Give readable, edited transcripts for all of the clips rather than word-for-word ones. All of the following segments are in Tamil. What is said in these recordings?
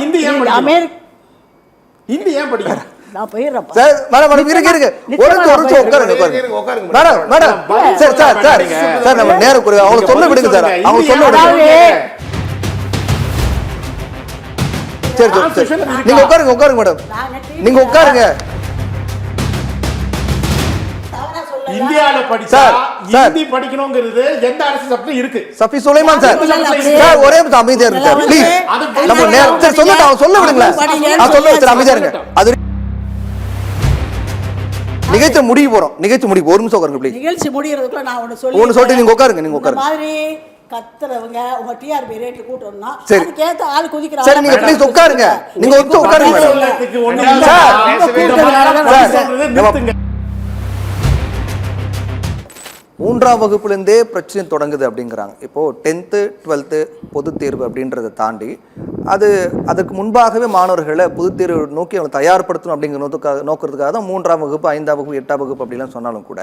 ஹிந்தி ஏன் படிக்கணும்? ஹிந்தி ஏன் படிக்கணும்? நான் போயிடுறேன் சார். மேடம் இருங்க ஒரு நிமிஷம் உட்காருங்க madam. Madam sir sir sir sir நம்ம நேரம் குறைவு, அவங்க சொல்ல விடுங்க சார், அவங்க சொல்ல விடுங்க. சரி சரி நீங்க உட்காருங்க மேடம், நீங்க உட்காருங்க. இந்தியால படிச்சா ஹிந்தி படிக்கணும்ங்கிறது எந்த அரசு சட்டத்துல இருக்கு? சஃபி சுலைமான் சார் சார் ஒரே நிமிஷம் அமைதியா இருங்க சார் ப்ளீஸ். நம்ம நேரம் சார் சொல்லட்டும், அவங்க சொல்ல விடுங்களேன். சொல்ல வச்சு அமைதியா இருங்க. அது நிகழ்ச்சி முடிய போறோம், நிகழ்ச்சி முடிய ஒரு நிமிஷம் உட்காருங்க ப்ளீஸ். நிகழ்ச்சி முடியறதுக்குள்ள நான் ஒன்னு சொல்லிட்டு நீங்க உட்காருங்க. நீங்க உட்காருங்க. மாதிரி கத்துறவங்க உங்க டிஆர்பி ரேட் கூட்டணும்னா அதுக்கு ஏத்த ஆள் குதிக்கிறாங்க. சரி நீங்க ப்ளீஸ் உட்காருங்க. நீங்க ஒரு நிமிஷம் உட்காருங்க மேடம். மூன்றாம் வகுப்புலேருந்தே பிரச்சனை தொடங்குது அப்படிங்கிறாங்க. இப்போது 10th 12th பொதுத் தேர்வு அப்படின்றத தாண்டி அதுக்கு முன்பாகவே மாணவர்களை பொதுத் தேர்வு நோக்கி அவங்க தயார்படுத்தணும் அப்படிங்கிற நோக்கிறதுக்காக தான் 3ஆம் வகுப்பு 5ஆம் வகுப்பு 8ஆம் வகுப்பு அப்படிலாம் சொன்னாலும் கூட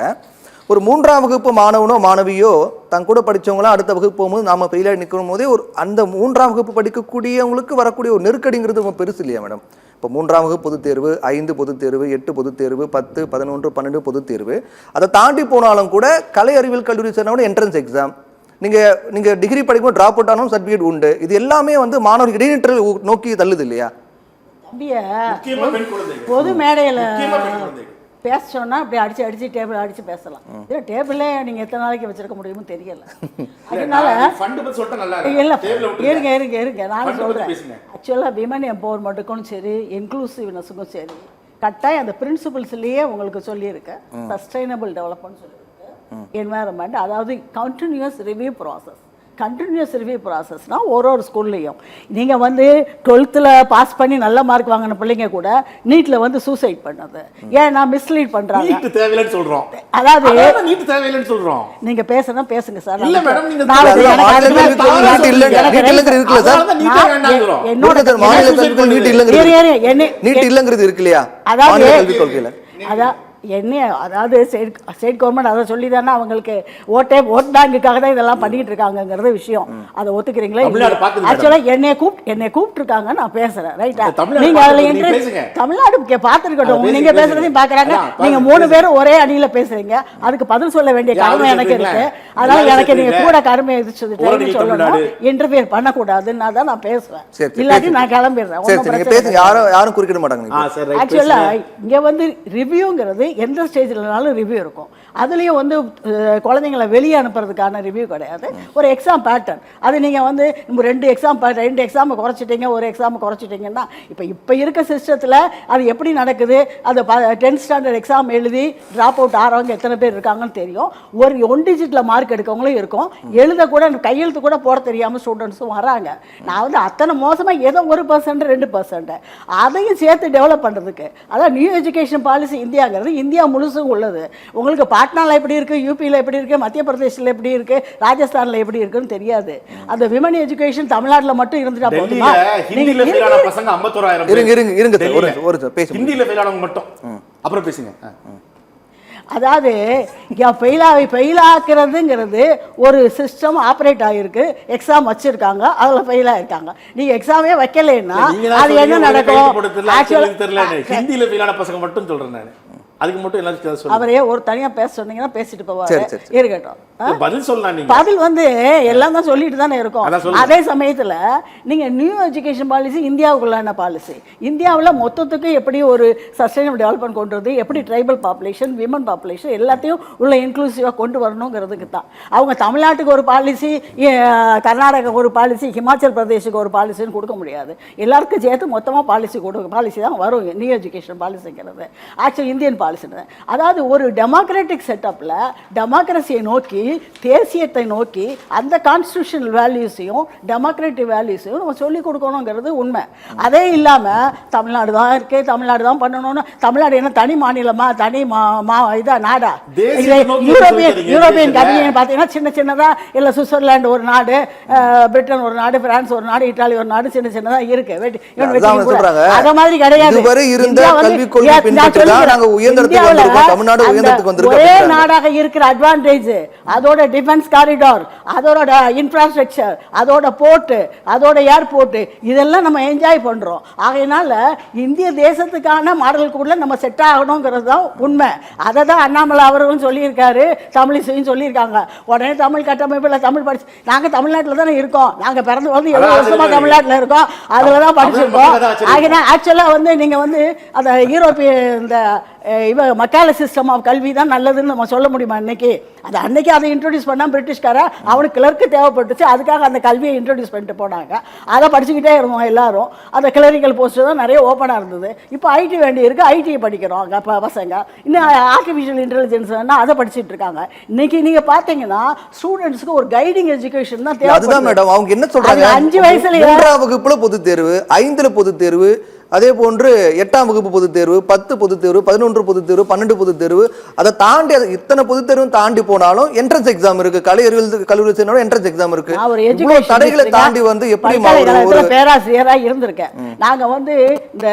ஒரு 3ஆம் வகுப்பு மாணவனோ மாணவியோ தன் கூட படித்தவங்களாம் அடுத்த வகுப்பு போகும்போது நாம் ஃபெயிலாக நிற்கும் போதே ஒரு அந்த 3ஆம் வகுப்பு படிக்கக்கூடியவங்களுக்கு வரக்கூடிய ஒரு நெருக்கடிங்கிறது ரொம்ப பெருசு இல்லையா மேடம்? இப்போ 3ஆம் வகுப்பு பொதுத் தேர்வு, 5 பொதுத் தேர்வு, 8 பொதுத் தேர்வு, 10, 11, 12 பொதுத் தேர்வு, அதை தாண்டி போனாலும் கூட கலை அறிவியல் கல்லூரி சேர்ந்தவங்க என்ட்ரன்ஸ் எக்ஸாம், நீங்கள் டிகிரி படிக்கும்போது ட்ராப் அவுட் ஆனாலும் சர்டிஃபிகேட் உண்டு. இது எல்லாமே வந்து மாணவர்கள் இடைநிற்றல் நோக்கி தள்ளுது இல்லையா? பொது மேடையில் பேச சொன்னா அப்படி அடிச்சு டேபிள் அடிச்சு பேசலாம். டேபிளே நீங்க எத்தனை நாளைக்கு வச்சிருக்க முடியுமோ தெரியல. அதனால இருங்க நான் சொல்றேன். ஆக்சுவலா விமன் எம்பவர்மெண்ட்டுக்கும் சரி இன்க்ளூசிவ்னஸுக்கும் சரி கட்டாயம் அந்த பிரின்சிபல்ஸ்லயே உங்களுக்கு சொல்லியிருக்கேன். சஸ்டைனபிள் டெவலப்மெண்ட் சொல்லியிருக்கு, என்வாயர்மெண்ட், அதாவது continuous review process. Continuous review ப்ராசஸ்னா ஒரு ஸ்கூல்லையும் நீங்கள் வந்து 12th பாஸ் பண்ணி நல்ல மார்க் வாங்கின பிள்ளைங்க கூட நீட்டில் வந்து சூசைட் பண்ணது ஏன்னா மிஸ்லீட் பண்ணுறாங்க. நீட் தேவையில்லைன்னு சொல்கிறோம். அதாவது நீட் தேவையில்லைன்னு சொல்கிறோம். நீங்கள் பேசணும் பேசுங்க சார். இல்லை மேடம், நீங்கள் இல்லைங்கிறது இருக்கு இல்லையா? அதாவது ஸ்டேட் கவர்மெண்ட் அதை சொல்லி தானே அவங்களுக்கு ஓட் பேங்குக்காக தான் இதெல்லாம் பண்ணிட்டு இருக்காங்கிறது விஷயம். அதை ஒத்துக்கிறீங்களா? ஆக்சுவலாக என்னை கூப்பிட்டுருக்காங்க, நான் பேசுறேன். ரைட்டா? நீங்க அதுல இன்ட்ரெஸ்ட் தமிழ்நாடு பார்த்துருக்கட்டும். நீங்க பேசுறதையும் பாக்குறாங்க. நீங்க 3 பேரும் ஒரே அணியில பேசுறீங்க, அதுக்கு பதில் சொல்ல வேண்டிய கடமை எனக்கு இருக்கு. அதனால எனக்கு நீங்க கூட கடமை சொல்லணும், இன்டர்ஃபியர் பண்ணக்கூடாதுன்னா தான் நான் பேசுவேன். இல்லாட்டி நான் கிளம்பிடுறேன். யாரும் குறிப்பிட மாட்டாங்க. ஆக்சுவலா இங்க வந்து ரிவ்யூங்கிறது எந்த ஸ்டேஜ்லனாலும் ரிவ்யூ இருக்கும். அதுலேயும் வந்து குழந்தைங்களை வெளியே அனுப்புறதுக்கான ரிவ்யூ கிடையாது. ஒரு எக்ஸாம் பேட்டர்ன் அது நீங்கள் வந்து 2 எக்ஸாமை குறைச்சிட்டீங்க, ஒரு எக்ஸாமை குறைச்சிட்டிங்கன்னா இப்போ இருக்க சிஸ்டத்தில் அது எப்படி நடக்குது? அது 10th ஸ்டாண்டர்ட் எக்ஸாம் எழுதி ட்ராப் அவுட் ஆகிறவங்க எத்தனை பேர் இருக்காங்கன்னு தெரியும். ஒரு 1 டிஜிட்டில் மார்க் எடுக்கவங்களும் இருக்கும். எழுதக்கூட கையெழுத்து கூட போட தெரியாமல் ஸ்டூடெண்ட்ஸும் வராங்க. நான் வந்து அத்தனை மோசமாக ஏதோ 1% 2% அதையும் சேர்த்து டெவலப் பண்ணுறதுக்கு அதான் நியூ எஜுகேஷன் பாலிசி இந்தியாங்கிறது இந்தியா முழுசும் உள்ளது. உங்களுக்கு பாட்னால எப்படி இருக்கு, யூபியில் எப்படி இருக்கு, மத்திய பிரதேசத்தில் எப்படி இருக்கு, ராஜஸ்தான்ல எப்படி இருக்குன்னு தெரியாது. அந்த விமன் எஜுகேஷன் தமிழ்நாட்டில் மட்டும் இருந்துட்டா போதுமா? ஹிந்தியில ஃபெயில் ஆன பசங்க 51000 இருங்க ஹிந்தியில ஃபெயில் ஆனவங்க மட்டும் அப்புறம் பேசுங்க. அதாவது ஃபெயிலாக்குறதுங்கிறது ஒரு சிஸ்டம் ஆப்ரேட் ஆகிருக்கு. எக்ஸாம் வச்சிருக்காங்க, அதில் ஃபெயில் ஆயிருக்காங்க. நீங்க எக்ஸாமே வைக்கலைன்னா அது என்ன நடக்கும்? ஹிந்தியில ஃபெயில் ஆன பசங்க மட்டும் சொல்றேன் நான். அதுக்கு மட்டும் எல்லாரும் அவரே ஒரு தனியா பேச சொன்னீங்கன்னா பேசிட்டு போவாரு. இருக்கட்டும், பதில் சொல்லலாம். நீங்க பதில் வந்து எல்லாம் தான் சொல்லிட்டு தானே இருக்கும். அதே சமயத்துல நீங்க நியூ எஜுகேஷன் பாலிசி இந்தியாவுக்குள்ளான பாலிசி. இந்தியாவில் மொத்தத்துக்கு எப்படி ஒரு சஸ்டைனபிள் டெவலப்மெண்ட் கொண்டு வந்து எப்படி ட்ரைபல் பாப்புலேஷன், விமன் பாப்புலேஷன் எல்லாத்தையும் உள்ள இன்க்ளூசிவாக கொண்டு வரணுங்கிறதுக்கு தான். அவங்க தமிழ்நாட்டுக்கு ஒரு பாலிசி, கர்நாடகா ஒரு பாலிசி, ஹிமாச்சல் பிரதேஷுக்கு ஒரு பாலிசின்னு கொடுக்க முடியாது. எல்லாருக்கும் சேர்த்து மொத்தமாக பாலிசி தான் வரும் நியூ எஜுகேஷன் பாலிசிங்கிறது. Actually Indian policy. அதாவது ஒரு டெமோக்ராட்டிக் செட்டப்ல டெமோக்ரஸியை நோக்கி, தேசியத்தை நோக்கி அந்த கான்ஸ்டிடியூஷனல் வேல்யூஸையும் டெமோக்ராட்டிக் வேல்யூஸையும் நம்ம சொல்லிக் கொடுக்கணுங்கிறது உண்மை. அதே இல்லாமல் தமிழ்நாடு தான் இருக்கு, தமிழ்நாடு தான் பண்ணணும்னு, தமிழ்நாடு என்ன தனி மாநிலமா, தனி இதா நாடா? யூரோப்பியன் கண்ட்ரின்னு பார்த்தீங்கன்னா சின்ன சின்னதாக இல்லை, சுவிட்சர்லாந்து ஒரு நாடு, பிரிட்டன் ஒரு நாடு, பிரான்ஸ் ஒரு நாடு, இத்தாலி ஒரு நாடு, சின்ன சின்னதாக இருக்கு. அது மாதிரி கிடையாது. உயர்ந்த இடத்துக்கு வந்திருக்கோம், தமிழ்நாடு உயர்ந்த இடத்துக்கு வந்திருக்கு. ஒரே நாடாக இருக்கிற அட்வான்டேஜ், அதோட டிஃபென்ஸ் காரிடார், அதோட இன்ஃப்ராஸ்ட்ரக்சர், அதோட போர்ட், அதோட ஏர்போர்ட், இதெல்லாம் நம்ம என்ஜாய் பண்றோம். ஆகையினால இந்திய தேசத்துக்கான மாடலுக்குள்ள நம்ம செட் ஆகணுங்கிறது தான் உண்மை. அதை தான் அண்ணாமலை அவர்களும் சொல்லியிருக்காரு, தமிழிசையும் சொல்லியிருக்காங்க. உடனே தமிழ் கட்டமைப்புல தமிழ் படிச்சு, நாங்க தமிழ்நாட்டில் தானே இருக்கோம், நாங்க பிறந்து வந்து 70 வருஷமா தமிழ்நாட்டில் இருக்கோம், அதுல தான் படிச்சிருக்கோம். ஆகினா ஆக்சுவலா வந்து நீங்க வந்து அந்த யூரோப்பிய இந்த மக்கால சிஸ்டம் ஆஃப் கல்வி தான் நல்லதுன்னு நம்ம சொல்ல முடியுமா? இன்னைக்கு அது அன்னைக்கு அதை இன்ட்ரோடியூஸ் பண்ணா பிரிட்டிஷ்கார அவனுக்கு கிளர்க்கு தேவைப்பட்டுச்சு, அதுக்காக அந்த கல்வியை இன்ட்ரோடியூஸ் பண்ணிட்டு போனாங்க. அதை படிச்சுக்கிட்டே இருந்தோம் எல்லாரும். அந்த கிளரிக்கல் போஸ்ட் தான் நிறைய ஓப்பனாக இருந்தது. இப்போ ஐடி வேண்டி இருக்கு, ஐடி படிக்கிறோம் அங்கே பசங்க. இன்னும் ஆர்டிஃபிஷியல் இன்டெலிஜென்ஸ் அதை படிச்சுட்டு இருக்காங்க. இன்னைக்கு நீங்க பாத்தீங்கன்னா ஸ்டூடெண்ட்ஸ்க்கு ஒரு கைடிங் எஜுகேஷன் தான் தேவை. அதுதான் மேடம் அவங்க என்ன சொல்றாங்க, 5 வயசுல 3ஆம் வகுப்புல பொதுத் தேர்வு, 5ல பொதுத் தேர்வு, அதே போன்று 8ஆம் வகுப்பு பொதுத் தேர்வு, 10 பொதுத் தேர்வு, 11 பொதுத் தேர்வு, 12 பொதுத் தேர்வு, அதை தாண்டி இத்தனை பொதுத் தேர்வும் தாண்டி போனாலும் என்ட்ரன்ஸ் எக்ஸாம் இருக்கு. கலை அறிவியல் கல்லூரி சேர்ந்தாலும் என்ட்ரன்ஸ் எக்ஸாம் இருக்கு. இவ்வளவு தடைகளை தாண்டி வந்து எப்படி பேராசிரியரா இருந்திருக்கேன். நாங்க வந்து இந்த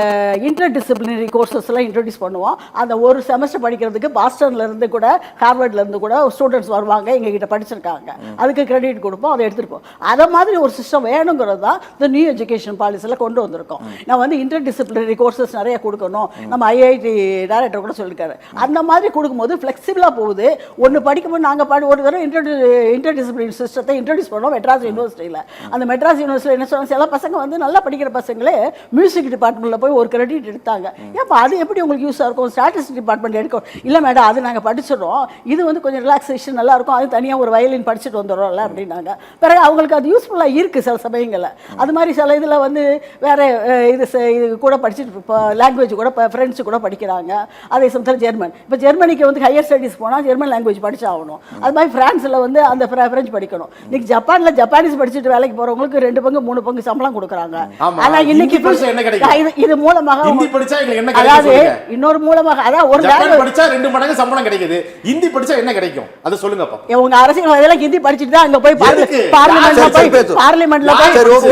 இன்டர் டிசிப்ளினரி கோர்சஸ் எல்லாம் இன்ட்ரோடியூஸ் பண்ணுவோம். அந்த ஒரு செமஸ்டர் படிக்கிறதுக்கு பாஸ்டன்ல இருந்து கூட ஹார்வர்ட்ல இருந்து கூட ஸ்டூடெண்ட்ஸ் வருவாங்க, எங்க கிட்ட படிச்சிருக்காங்க. அதுக்கு கிரெடிட் கொடுப்போம், அதை எடுத்துருப்போம். அதை மாதிரி ஒரு சிஸ்டம் வேணுங்கிறது தான் இந்த நியூ எஜுகேஷன் பாலிசியில கொண்டு வந்திருக்கோம். நான் வந்து இன்டர் டிசிப்ளினரி கோர்சஸ் நிறைய கொடுக்கணும், நம்ம ஐஐடி டைரக்டர் கூட சொல்லியிருக்காரு. அந்த மாதிரி கொடுக்கும்போது ஃப்ளெக்சிபிளாக போகுது. ஒன்று படிக்கும்போது நாங்கள் ஒரு தடவை இன்டர் டிசிப்ளினரி சிஸ்டத்தை இன்ட்ரடியூஸ் பண்ணோம் மெட்ராஸ் யூனிவர்சிட்டியில். அந்த மெட்ராஸ் யூனிவர்சிட்டியில் என்ன சொன்னாங்க, சில பசங்க வந்து நல்லா படிக்கிற பசங்களே மியூசிக் டிபார்ட்மெண்ட்டில் போய் ஒரு கிரெடிட் எடுத்தாங்க. ஏப்பா அது எப்படி உங்களுக்கு யூஸாக இருக்கும், ஸ்டாட்டிஸ்டிக்ஸ் டிபார்ட்மெண்ட் எடுக்கும். இல்லை மேடம் அது நாங்கள் படிச்சிடறோம், இது வந்து கொஞ்சம் ரிலாக்ஸேஷன் நல்லா இருக்கும், அது தனியாக ஒரு வயலின் படிச்சுட்டு வந்துடுறோம்ல அப்படின்னாங்க. பிறகு அவங்களுக்கு அது யூஸ்ஃபுல்லாக இருக்குது சில சமயங்களில். அது மாதிரி சில இதில் வந்து வேறு இது கூட படிச்சுட்டு இப்போ லாங்குவேஜ் கூட இப்போ ஃப்ரெண்ட்ஸு கூட படிக்கிறாங்க. அதே சமயத்தில் ஜெர்மன், இப்போ ஜெர்மனிக்கு வந்து ஹையர் ஸ்டடீஸ் போனால் ஜெர்மன் லாங்குவேஜ் படிச்சாகணும். அது மாதிரி ஃப்ரான்ஸில் வந்து அந்த ஃப்ரெஞ்சு படிக்கணும். இன்னைக்கு ஜப்பானில் ஜப்பானீஸ் படிச்சுட்டு வேலைக்கு போகிறவங்களுக்கு 2 பங்கு 3 பங்கு சம்பளம் கொடுக்குறாங்க. ஆனால் இன்னைக்கு இது மூலமாக அதாவது இன்னொரு மூலமாக அதாவது ஒரு படிச்சா 2 மடங்கு சம்பளம் கிடைக்குது. ஹிந்தி படிச்சா என்ன கிடைக்கும் அதை சொல்லுங்க. உங்க அரசியல்வாதிகள் ஹிந்தி படிச்சுட்டு தான் அங்க போய் பார்லிமெண்ட்ல போய்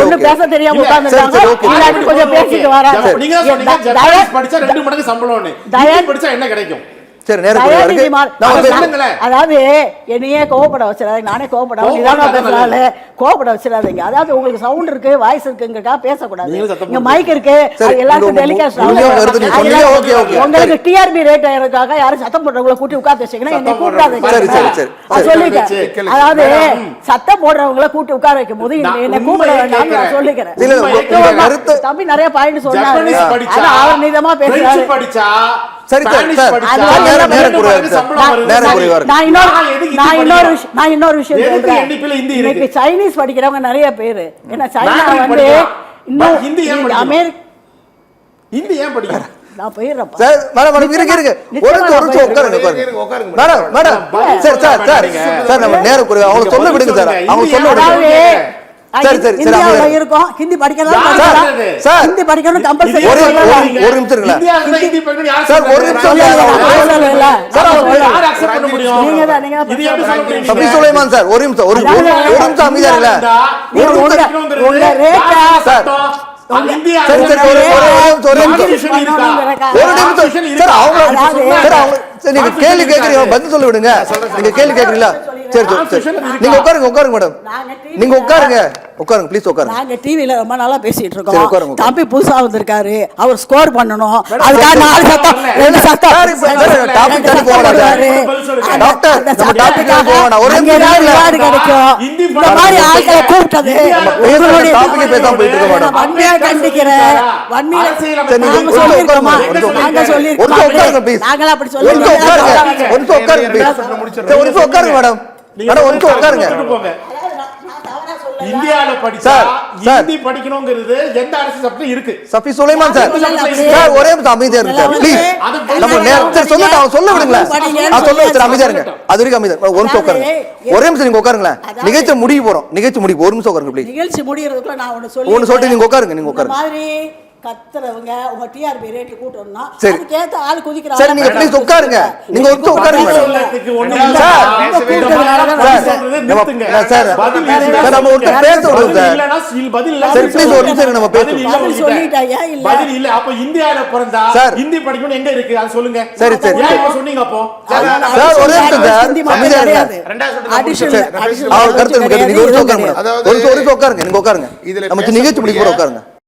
ஒண்ணு பேச தெரியாம உட்கார்ந்துட்டாங்க. கொஞ்சம் பேசிட்டு வராங்க. நீங்க சொன்னீங்க ஜப்பானீஸ் படிச்சா 2 மடங்கு சம்பளம்னு. ஹிந்தி படிச்சா என்ன கிடைக்கும்? அதாவது என்னையே கோவப்பட வச்சிடாதீங்க, நானே கோவப்பட வச்சிடாதீங்க. அதாவது உங்களுக்கு சவுண்ட் இருக்கு, வாய்ஸ் இருக்குங்கக்கா பேசக்கூடாது. இங்க மைக் இருக்கு, எல்லாருக்கும் டெலிகாஸ்ட் உங்களுக்கு டிஆர்பி ரேட் ஆயிருக்காக யாரும் சத்தம் போடுறவங்களை கூட்டி உட்கார்ந்து வச்சீங்கன்னா என்னை கூப்பிடாதீங்க சொல்லிட்டேன். அதாவது சத்தம் போடுறவங்களை கூட்டி உட்கார வைக்கும் போது என்னை கூப்பிட வேண்டாம் நான் சொல்லிக்கிறேன். தம்பி நிறைய பாயிண்ட் சொன்னாரு, அவர் நீதமா பேசுறாரு. சைனீஸ் படிக்கிறவங்க நிறைய பேரு. ஏன்னா சைனா வந்து இன்னும் ஹிந்தி ஏன் படிக்கிறேன் நான் போயிடுறேன். ஹிந்தி படிக்கணும் கம்பல்சரி. ஒரு நிமிஷம் அமைதியா நீங்க கேள்வி கேக்குறீங்க, பதில் சொல்ல விடுங்க. நீங்க கேள்வி கேக்குறீங்களா? சரி நீங்க உட்காருங்க மேடம், நீங்க உட்காருங்க ப்ளீஸ் உட்காருங்க. நாங்க டிவில ரொம்ப நாளா பேசிட்டு இருக்கோம். தம்பி புதுசா வந்திருக்காரு, அவர் ஸ்கோர் பண்ணனும். அதுக்காக நாலு சத்தம் ரெண்டு சத்தம் டாபிக் தள்ளி போறாரு டாக்டர். நம்ம டாபிக் போறோம், ஒரு நிமிஷம் கிடைக்கும். இந்த மாதிரி ஆட்களை கூப்பிட்டது உங்களுடைய டாபிக் பேசாம போயிட்டு இருக்க மேடம். வன்மையா கண்டிக்கிறேன். வன்மையா நாங்க சொல்லிருக்கோமா? நாங்க சொல்லிருக்கோம். நாங்களா அப்படி சொல்லி உட்காருங்க மேடம். உட்காருங்க. இந்தியால படிச்சா ஹிந்தி படிக்கணும்ங்கிறது எந்த அரசு சட்டத்துல இருக்கு? சஃபி சுலைமான் சார் ஒரே நிமிஷம் அமைதியா இருங்க ப்ளீஸ். நம்ம நேரத்தை சொல்லிட்டு அவன் சொல்ல விடுங்களேன். நான் சொல்ல வச்சு அமைதியா இருங்க. அது வரைக்கும் அமைதியா ஒரு நிமிஷம் உட்காருங்க. ஒரே நிமிஷம் நீங்க உட்காருங்களேன். நிகழ்ச்சி முடிய போறோம். ஒரு நிமிஷம் உட்காருங்க ப்ளீஸ். நிகழ்ச்சி முடியறதுக்குள்ள நான் ஒன்னு சொல்லிட்டு நீங்க உட்காருங்க. மாதிரி கத்துறவங்க உங்க டிஆர்பி ரேட் கூட்டணும்னா சரி. அதுக்கு ஏத்த ஆள் குதிக்கிறாங்க. சரி, நீங்க ப்ளீஸ் உட்காருங்க. நீங்க வந்து உட்காருங்க மேடம். சொல்லறதுக்கு ஒண்ணும் இல்ல. சார், நிறுத்துங்க. சார், பதில் சார், நம்ம ஒருத்தர் பேச விடுங்க சார். இல்லனா பதில் இல்ல. சரி, ப்ளீஸ் ஒரு நிமிஷம் நம்ம பேசுவோம். பதில் சொல்லிட்டாயா இல்ல? பதில் இல்ல. அப்ப இந்தியால பிறந்தா சார். ஹிந்தி படிக்கணும் எங்க இருக்கு அது சொல்லுங்க. சரி, சரி. ஏன் இப்ப சொன்னீங்க அப்போ? சார், ஒரு நிமிஷம் சார். அமைதியா இருங்க. அவர் கருத்து கேட்டு நீங்க ஒரு நிமிஷம் உட்காருங்க மேடம். ஒரு நிமிஷம் உட்காருங்க. நீங்க உட்காருங்க. நம்ம நிகழ்ச்சி முடிக்க போற உட்காருங்க.